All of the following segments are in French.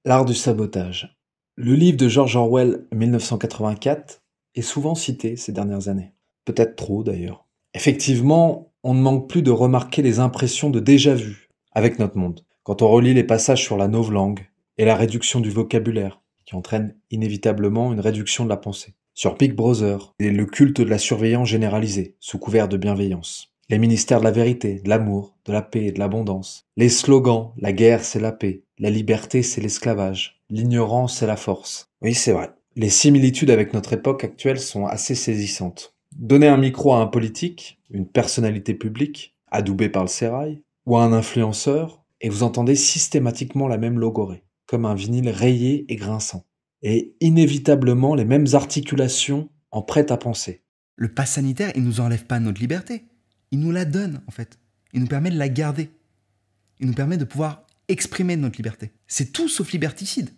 L'art du sabotage. Le livre de George Orwell, 1984, est souvent cité ces dernières années. Peut-être trop d'ailleurs. Effectivement, on ne manque plus de remarquer les impressions de déjà-vu avec notre monde, quand on relit les passages sur la novlangue et la réduction du vocabulaire, qui entraîne inévitablement une réduction de la pensée. Sur Big Brother et le culte de la surveillance généralisée, sous couvert de bienveillance. Les ministères de la vérité, de l'amour, de la paix et de l'abondance. Les slogans, la guerre c'est la paix, la liberté c'est l'esclavage, l'ignorance c'est la force. Oui, c'est vrai. Les similitudes avec notre époque actuelle sont assez saisissantes. Donnez un micro à un politique, une personnalité publique, adoubée par le sérail, ou à un influenceur, et vous entendez systématiquement la même logorée, comme un vinyle rayé et grinçant. Et inévitablement les mêmes articulations en prêt à penser. Le pass sanitaire, il nous enlève pas notre liberté. Il nous la donne, en fait. Il nous permet de la garder. Il nous permet de pouvoir exprimer notre liberté. C'est tout sauf liberticide.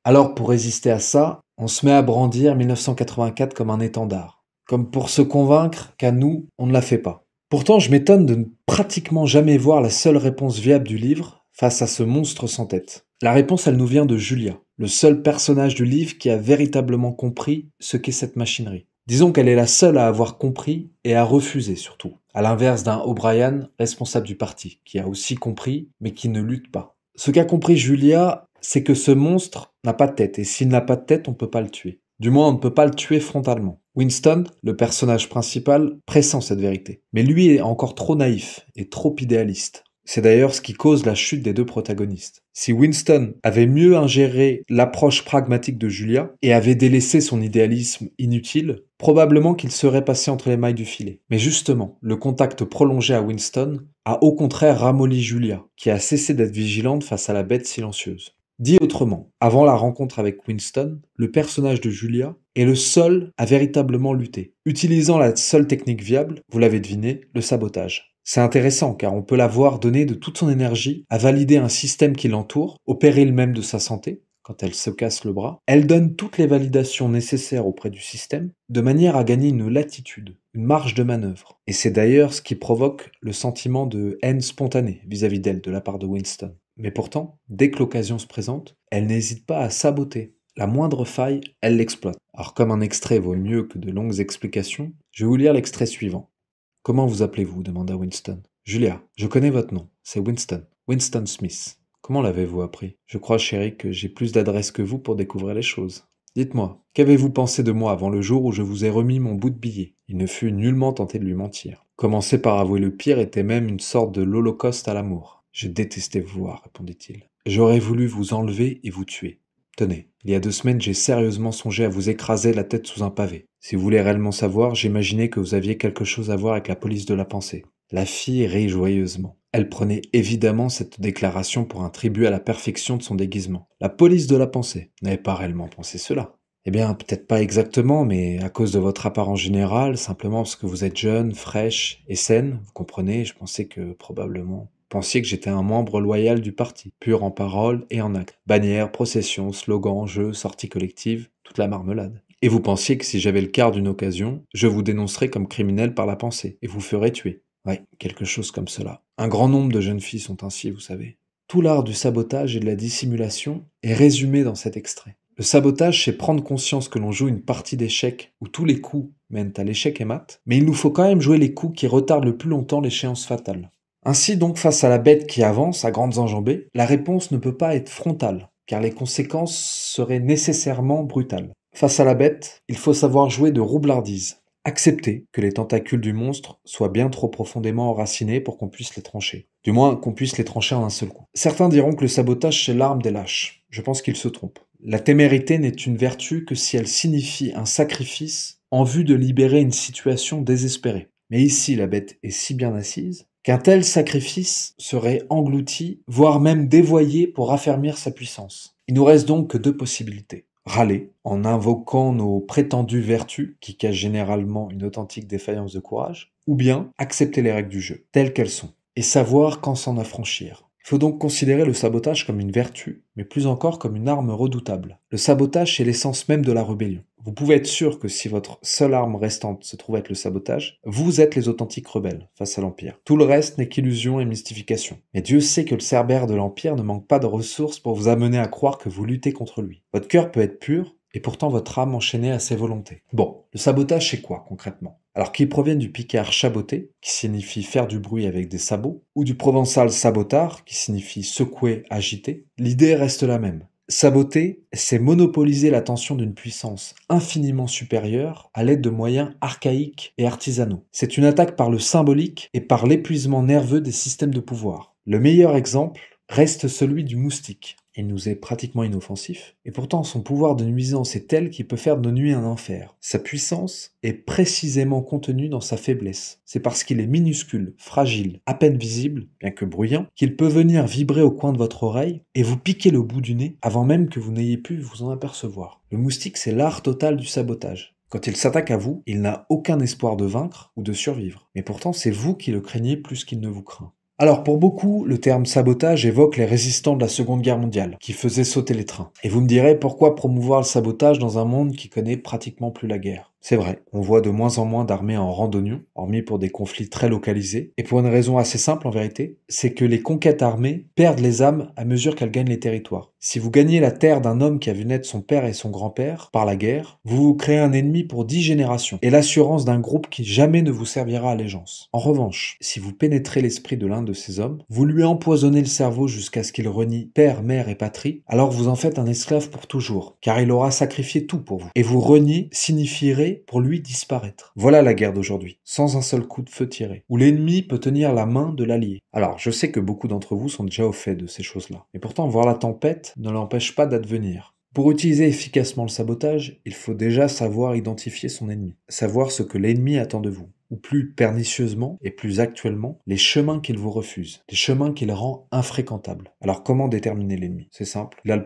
Alors pour résister à ça, on se met à brandir 1984 comme un étendard. Comme pour se convaincre qu'à nous, on ne la fait pas. Pourtant, je m'étonne de ne pratiquement jamais voir la seule réponse viable du livre face à ce monstre sans tête. La réponse, elle nous vient de Julia, le seul personnage du livre qui a véritablement compris ce qu'est cette machinerie. Disons qu'elle est la seule à avoir compris et à refuser surtout, à l'inverse d'un O'Brien, responsable du parti, qui a aussi compris, mais qui ne lutte pas. Ce qu'a compris Julia, c'est que ce monstre n'a pas de tête, et s'il n'a pas de tête, on ne peut pas le tuer. Du moins, on ne peut pas le tuer frontalement. Winston, le personnage principal, pressent cette vérité. Mais lui est encore trop naïf et trop idéaliste. C'est d'ailleurs ce qui cause la chute des deux protagonistes. Si Winston avait mieux ingéré l'approche pragmatique de Julia et avait délaissé son idéalisme inutile, probablement qu'il serait passé entre les mailles du filet. Mais justement, le contact prolongé à Winston a au contraire ramolli Julia, qui a cessé d'être vigilante face à la bête silencieuse. Dit autrement, avant la rencontre avec Winston, le personnage de Julia est le seul à véritablement lutter, utilisant la seule technique viable, vous l'avez deviné, le sabotage. C'est intéressant car on peut la voir donner de toute son énergie à valider un système qui l'entoure, au péril même de sa santé, quand elle se casse le bras. Elle donne toutes les validations nécessaires auprès du système, de manière à gagner une latitude, une marge de manœuvre. Et c'est d'ailleurs ce qui provoque le sentiment de haine spontanée vis-à-vis d'elle de la part de Winston. Mais pourtant, dès que l'occasion se présente, elle n'hésite pas à saboter. La moindre faille, elle l'exploite. Alors comme un extrait vaut mieux que de longues explications, je vais vous lire l'extrait suivant. « Comment vous appelez-vous » demanda Winston. « Julia, je connais votre nom, c'est Winston. Winston Smith. Comment l'avez-vous appris ? Je crois, chérie, que j'ai plus d'adresse que vous pour découvrir les choses. Dites-moi, qu'avez-vous pensé de moi avant le jour où je vous ai remis mon bout de billet ?» Il ne fut nullement tenté de lui mentir. Commencer par avouer le pire était même une sorte de l'holocauste à l'amour. « Je détestais vous voir, répondit-il. J'aurais voulu vous enlever et vous tuer. Tenez, il y a 2 semaines, j'ai sérieusement songé à vous écraser la tête sous un pavé. Si vous voulez réellement savoir, j'imaginais que vous aviez quelque chose à voir avec la police de la pensée. » La fille rit joyeusement. Elle prenait évidemment cette déclaration pour un tribut à la perfection de son déguisement. La police de la pensée n'avait pas réellement pensé cela. Eh bien, peut-être pas exactement, mais à cause de votre apparence générale, simplement parce que vous êtes jeune, fraîche et saine, vous comprenez, je pensais que probablement... Pensiez que j'étais un membre loyal du parti, pur en parole et en acte. Bannières, processions, slogans, jeux, sorties collectives, toute la marmelade. Et vous pensiez que si j'avais le quart d'une occasion, je vous dénoncerais comme criminel par la pensée, et vous ferais tuer. Ouais, quelque chose comme cela. Un grand nombre de jeunes filles sont ainsi, vous savez. Tout l'art du sabotage et de la dissimulation est résumé dans cet extrait. Le sabotage, c'est prendre conscience que l'on joue une partie d'échecs où tous les coups mènent à l'échec et mat, mais il nous faut quand même jouer les coups qui retardent le plus longtemps l'échéance fatale. Ainsi donc, face à la bête qui avance à grandes enjambées, la réponse ne peut pas être frontale, car les conséquences seraient nécessairement brutales. Face à la bête, il faut savoir jouer de roublardise. Accepter que les tentacules du monstre soient bien trop profondément enracinés pour qu'on puisse les trancher. Du moins, qu'on puisse les trancher en un seul coup. Certains diront que le sabotage, c'est l'arme des lâches. Je pense qu'ils se trompent. La témérité n'est une vertu que si elle signifie un sacrifice en vue de libérer une situation désespérée. Mais ici, la bête est si bien assise qu'un tel sacrifice serait englouti, voire même dévoyé pour raffermir sa puissance. Il nous reste donc que 2 possibilités. Râler, en invoquant nos prétendues vertus, qui cachent généralement une authentique défaillance de courage, ou bien accepter les règles du jeu, telles qu'elles sont, et savoir quand s'en affranchir. Il faut donc considérer le sabotage comme une vertu, mais plus encore comme une arme redoutable. Le sabotage, c'est l'essence même de la rébellion. Vous pouvez être sûr que si votre seule arme restante se trouve être le sabotage, vous êtes les authentiques rebelles face à l'Empire. Tout le reste n'est qu'illusion et mystification. Mais Dieu sait que le Cerbère de l'Empire ne manque pas de ressources pour vous amener à croire que vous luttez contre lui. Votre cœur peut être pur, et pourtant votre âme enchaînée à ses volontés. Bon, le sabotage c'est quoi concrètement? Alors qu'il provienne du picard chaboter, qui signifie faire du bruit avec des sabots, ou du provençal sabotar, qui signifie secouer, agiter, l'idée reste la même. Saboter, c'est monopoliser l'attention d'une puissance infiniment supérieure à l'aide de moyens archaïques et artisanaux. C'est une attaque par le symbolique et par l'épuisement nerveux des systèmes de pouvoir. Le meilleur exemple reste celui du moustique. Il nous est pratiquement inoffensif, et pourtant son pouvoir de nuisance est tel qu'il peut faire de nos nuits un enfer. Sa puissance est précisément contenue dans sa faiblesse. C'est parce qu'il est minuscule, fragile, à peine visible, bien que bruyant, qu'il peut venir vibrer au coin de votre oreille et vous piquer le bout du nez avant même que vous n'ayez pu vous en apercevoir. Le moustique, c'est l'art total du sabotage. Quand il s'attaque à vous, il n'a aucun espoir de vaincre ou de survivre. Mais pourtant, c'est vous qui le craignez plus qu'il ne vous craint. Alors pour beaucoup, le terme sabotage évoque les résistants de la Seconde Guerre mondiale, qui faisaient sauter les trains. Et vous me direz, pourquoi promouvoir le sabotage dans un monde qui connaît pratiquement plus la guerre? C'est vrai, on voit de moins en moins d'armées en randonnion, hormis pour des conflits très localisés, et pour une raison assez simple en vérité, c'est que les conquêtes armées perdent les âmes à mesure qu'elles gagnent les territoires. Si vous gagnez la terre d'un homme qui a vu naître son père et son grand-père par la guerre, vous vous créez un ennemi pour 10 générations, et l'assurance d'un groupe qui jamais ne vous servira allégeance. En revanche, si vous pénétrez l'esprit de l'un de ces hommes, vous lui empoisonnez le cerveau jusqu'à ce qu'il renie père, mère et patrie, alors vous en faites un esclave pour toujours, car il aura sacrifié tout pour vous. Et vous renier signifierait pour lui disparaître. Voilà la guerre d'aujourd'hui, sans un seul coup de feu tiré, où l'ennemi peut tenir la main de l'allié. Alors, je sais que beaucoup d'entre vous sont déjà au fait de ces choses-là, et pourtant voir la tempête ne l'empêche pas d'advenir. Pour utiliser efficacement le sabotage, il faut déjà savoir identifier son ennemi, savoir ce que l'ennemi attend de vous, ou plus pernicieusement et plus actuellement, les chemins qu'il vous refuse, les chemins qu'il rend infréquentables. Alors comment déterminer l'ennemi? C'est simple, il a le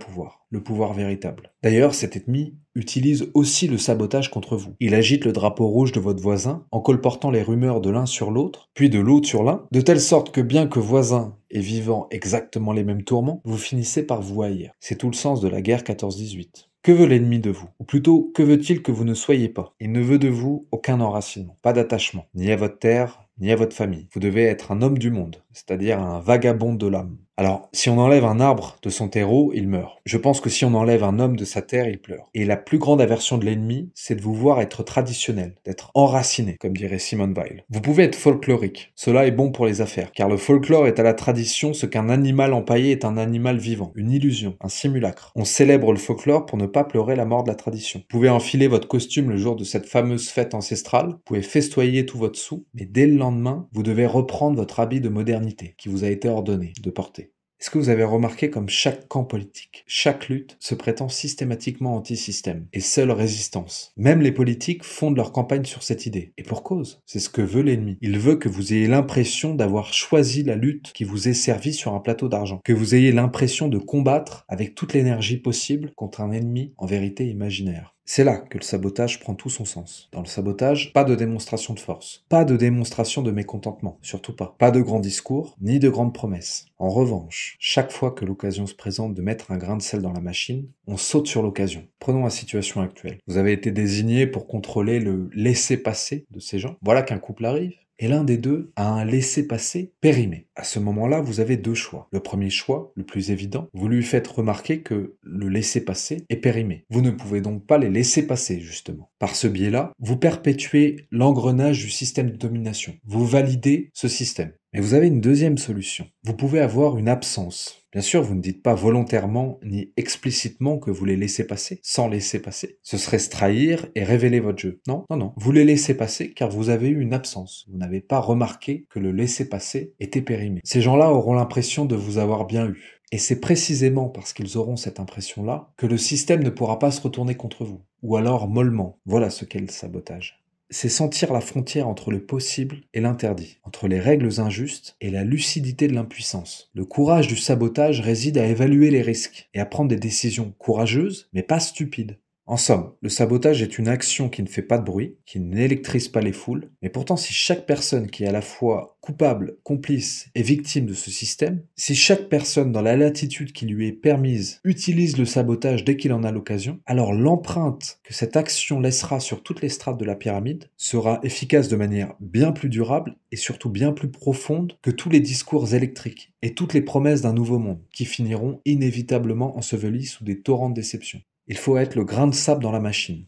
pouvoir véritable. D'ailleurs, cet ennemi utilise aussi le sabotage contre vous. Il agite le drapeau rouge de votre voisin en colportant les rumeurs de l'un sur l'autre, puis de l'autre sur l'un, de telle sorte que bien que voisins et vivant exactement les mêmes tourments, vous finissez par vous haïr. C'est tout le sens de la guerre 14-18. Que veut l'ennemi de vous? Ou plutôt, que veut-il que vous ne soyez pas? Il ne veut de vous aucun enracinement, pas d'attachement, ni à votre terre, ni à votre famille. Vous devez être un homme du monde, c'est-à-dire un vagabond de l'âme. Alors, si on enlève un arbre de son terreau, il meurt. Je pense que si on enlève un homme de sa terre, il pleure. Et la plus grande aversion de l'ennemi, c'est de vous voir être traditionnel, d'être enraciné, comme dirait Simone Weil. Vous pouvez être folklorique. Cela est bon pour les affaires, car le folklore est à la tradition ce qu'un animal empaillé est un animal vivant, une illusion, un simulacre. On célèbre le folklore pour ne pas pleurer la mort de la tradition. Vous pouvez enfiler votre costume le jour de cette fameuse fête ancestrale, vous pouvez festoyer tout votre sou, mais dès le lendemain, vous devez reprendre votre habit de modernité qui vous a été ordonné de porter. Est-ce que vous avez remarqué comme chaque camp politique, chaque lutte se prétend systématiquement anti-système et seule résistance? Même les politiques fondent leur campagne sur cette idée. Et pour cause, c'est ce que veut l'ennemi. Il veut que vous ayez l'impression d'avoir choisi la lutte qui vous est servie sur un plateau d'argent. Que vous ayez l'impression de combattre avec toute l'énergie possible contre un ennemi en vérité imaginaire. C'est là que le sabotage prend tout son sens. Dans le sabotage, pas de démonstration de force, pas de démonstration de mécontentement, surtout pas. Pas de grands discours, ni de grandes promesses. En revanche, chaque fois que l'occasion se présente de mettre un grain de sel dans la machine, on saute sur l'occasion. Prenons la situation actuelle. Vous avez été désigné pour contrôler le laisser-passer de ces gens. Voilà qu'un couple arrive. Et l'un des deux a un laissez-passer périmé. À ce moment-là, vous avez deux choix. Le premier choix, le plus évident, vous lui faites remarquer que le laissez-passer est périmé. Vous ne pouvez donc pas les laisser passer, justement. Par ce biais-là, vous perpétuez l'engrenage du système de domination. Vous validez ce système. Mais vous avez une deuxième solution. Vous pouvez avoir une absence. Bien sûr, vous ne dites pas volontairement ni explicitement que vous les laissez passer, sans laisser passer. Ce serait se trahir et révéler votre jeu. Non, non, non. Vous les laissez passer car vous avez eu une absence. Vous n'avez pas remarqué que le laisser passer était périmé. Ces gens-là auront l'impression de vous avoir bien eu. Et c'est précisément parce qu'ils auront cette impression-là que le système ne pourra pas se retourner contre vous. Ou alors mollement. Voilà ce qu'est le sabotage. C'est sentir la frontière entre le possible et l'interdit, entre les règles injustes et la lucidité de l'impuissance. Le courage du sabotage réside à évaluer les risques et à prendre des décisions courageuses, mais pas stupides. En somme, le sabotage est une action qui ne fait pas de bruit, qui n'électrise pas les foules, mais pourtant si chaque personne qui est à la fois coupable, complice et victime de ce système, si chaque personne dans la latitude qui lui est permise utilise le sabotage dès qu'il en a l'occasion, alors l'empreinte que cette action laissera sur toutes les strates de la pyramide sera efficace de manière bien plus durable et surtout bien plus profonde que tous les discours électriques et toutes les promesses d'un nouveau monde qui finiront inévitablement ensevelis sous des torrents de déception. Il faut être le grain de sable dans la machine.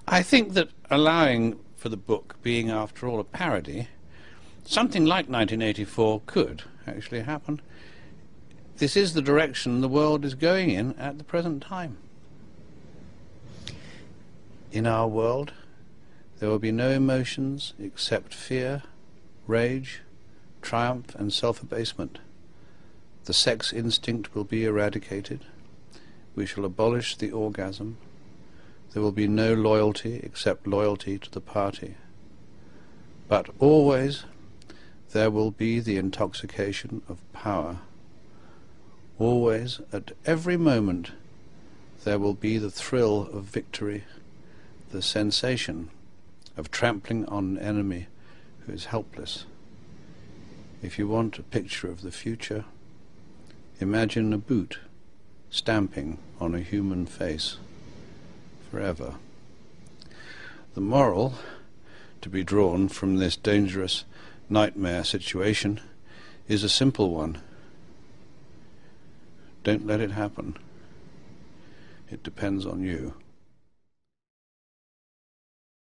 I think that allowing for the book being, after all, a parody, something like 1984 could actually happen. This is the direction the world is going in at the present time. In our world, there will be no emotions except fear, rage, triumph and self-abasement. The sex instinct will be eradicated. We shall abolish the orgasm. There will be no loyalty except loyalty to the party. But always there will be the intoxication of power. Always, at every moment, there will be the thrill of victory, the sensation of trampling on an enemy who is helpless. If you want a picture of the future, imagine a boot stamping on a human face forever. The moral to be drawn from this dangerous nightmare situation is a simple one. Don't let it happen. It depends on you.